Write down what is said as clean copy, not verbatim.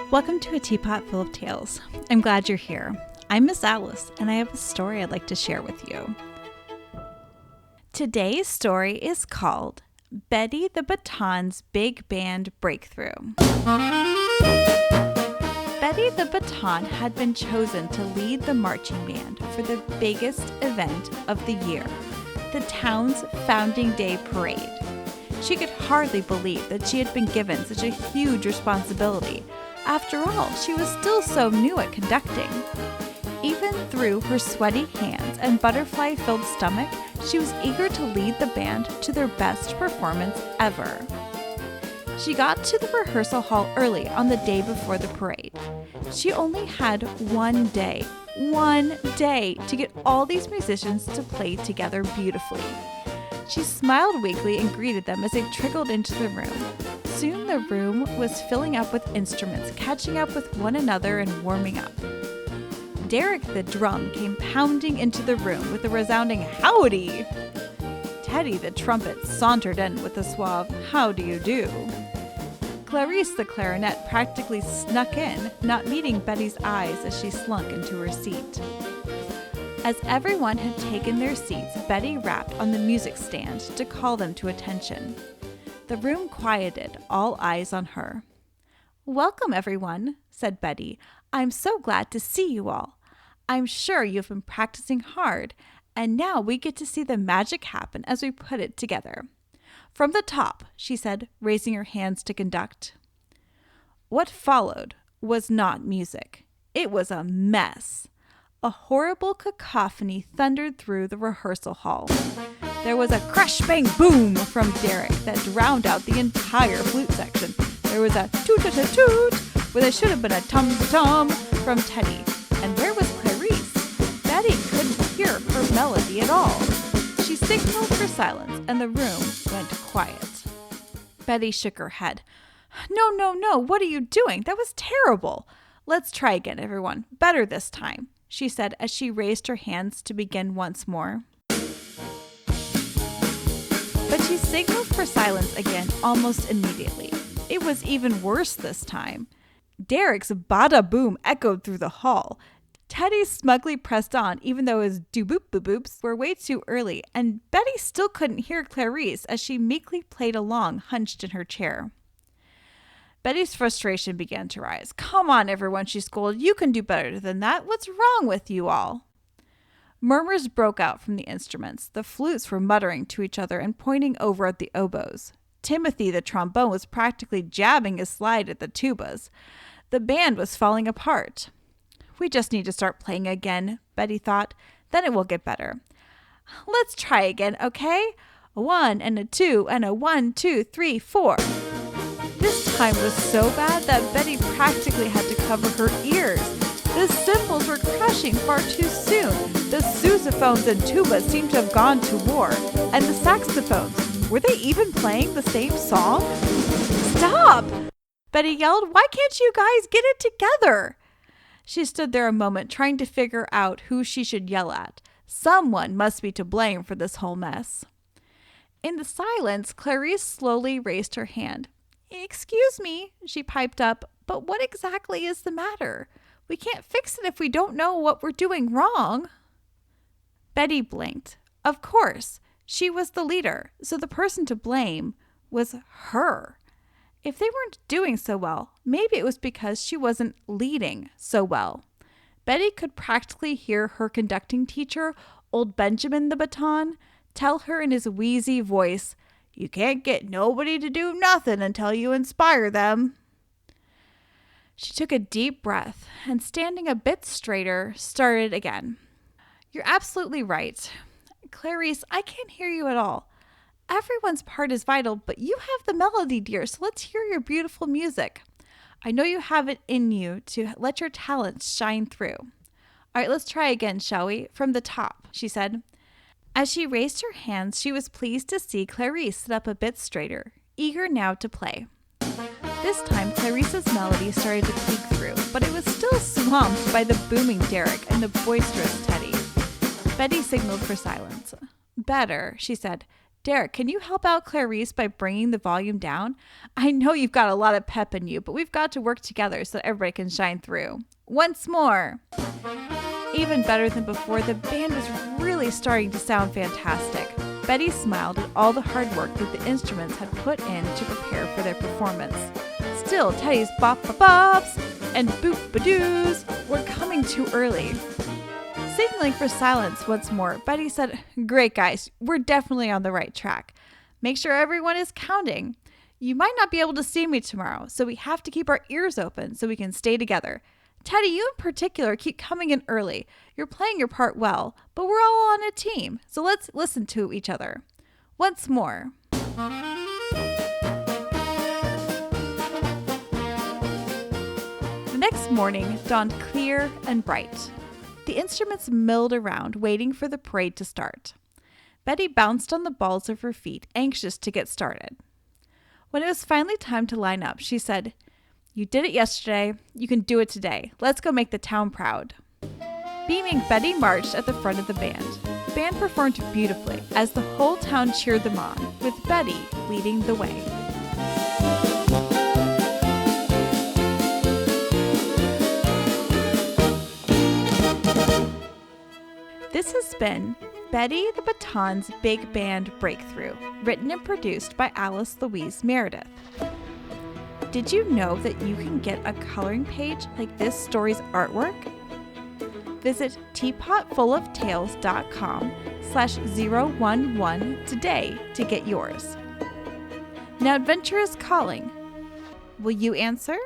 Welcome to A Teapot Full of Tales. I'm glad you're here. I'm Miss Alice, and I have a story I'd like to share with you. Today's story is called Betty the Baton's Big Band Breakthrough. Betty the Baton had been chosen to lead the marching band for the biggest event of the year, the town's Founding Day Parade. She could hardly believe that she had been given such a huge responsibility. After all, she was still so new at conducting. Even through her sweaty hands and butterfly-filled stomach, she was eager to lead the band to their best performance ever. She got to the rehearsal hall early on the day before the parade. She only had one day to get all these musicians to play together beautifully. She smiled weakly and greeted them as they trickled into the room. Soon the room was filling up with instruments, catching up with one another and warming up. Derek the drum came pounding into the room with a resounding howdy. Teddy the trumpet sauntered in with a suave how do you do. Clarice the clarinet practically snuck in, not meeting Betty's eyes as she slunk into her seat. As everyone had taken their seats, Betty rapped on the music stand to call them to attention. The room quieted, all eyes on her. "Welcome, everyone," said Betty. "I'm so glad to see you all. I'm sure you've been practicing hard, and now we get to see the magic happen as we put it together. From the top," she said, raising her hands to conduct. What followed was not music. It was a mess. A horrible cacophony thundered through the rehearsal hall. There was a crash, bang, boom from Derek that drowned out the entire flute section. There was a toot-toot-toot where there should have been a tum-tum from Teddy. And where was Clarice? Betty couldn't hear her melody at all. She signaled for silence, and the room went quiet. Betty shook her head. No, what are you doing? That was terrible. Let's try again, everyone. Better this time," she said as she raised her hands to begin once more. But she signaled for silence again almost immediately. It was even worse this time. Derek's bada boom echoed through the hall. Teddy smugly pressed on even though his do-boop-boop-boops were way too early, and Betty still couldn't hear Clarice as she meekly played along hunched in her chair. Betty's frustration began to rise. "Come on, everyone," she scolded. "You can do better than that. What's wrong with you all?" Murmurs broke out from the instruments. The flutes were muttering to each other and pointing over at the oboes. Timothy, the trombone, was practically jabbing his slide at the tubas. The band was falling apart. "We just need to start playing again," Betty thought. "Then it will get better. Let's try again, okay? A 1 and a 2 and a 1, 2, 3, 4. This time was so bad that Betty practically had to cover her ears. The cymbals were crashing far too soon. The sousaphones and tubas seemed to have gone to war. And the saxophones, were they even playing the same song? "Stop!" Betty yelled. "Why can't you guys get it together?" She stood there a moment trying to figure out who she should yell at. Someone must be to blame for this whole mess. In the silence, Clarice slowly raised her hand. "Excuse me," she piped up, "but what exactly is the matter? We can't fix it if we don't know what we're doing wrong." Betty blinked. Of course, she was the leader, so the person to blame was her. If they weren't doing so well, maybe it was because she wasn't leading so well. Betty could practically hear her conducting teacher, old Benjamin the Baton, tell her in his wheezy voice, "You can't get nobody to do nothing until you inspire them." She took a deep breath and, standing a bit straighter, started again. "You're absolutely right. Clarice, I can't hear you at all. Everyone's part is vital, but you have the melody, dear, so let's hear your beautiful music. I know you have it in you to let your talents shine through. All right, let's try again, shall we? From the top," she said. As she raised her hands, she was pleased to see Clarice sit up a bit straighter, eager now to play. This time, Clarice's melody started to peek through, but it was still swamped by the booming Derek and the boisterous Teddy. Betty signaled for silence. "Better," she said. Derek, can you help out Clarice by bringing the volume down? I know you've got a lot of pep in you, but we've got to work together so that everybody can shine through. Once more. Even better than before, the band was really starting to sound fantastic. Betty smiled at all the hard work that the instruments had put in to prepare for their performance. Still, Teddy's bop-bop-bops and boop-ba-doos were coming too early. Signaling for silence once more, Betty said, "Great, guys, we're definitely on the right track. Make sure everyone is counting. You might not be able to see me tomorrow, so we have to keep our ears open so we can stay together. Teddy, you in particular keep coming in early. You're playing your part well, but we're all on a team, so let's listen to each other." Once more. The next morning dawned clear and bright. The instruments milled around, waiting for the parade to start. Betty bounced on the balls of her feet, anxious to get started. When it was finally time to line up, she said, "You did it yesterday. You can do it today. Let's go make the town proud." Beaming, Betty marched at the front of the band. The band performed beautifully as the whole town cheered them on, with Betty leading the way. This has been Betty the Baton's Big Band Breakthrough, written and produced by Alice Louise Meredith. Did you know that you can get a coloring page like this story's artwork? Visit teapotfulloftales.com/011 today to get yours. Now adventure is calling. Will you answer?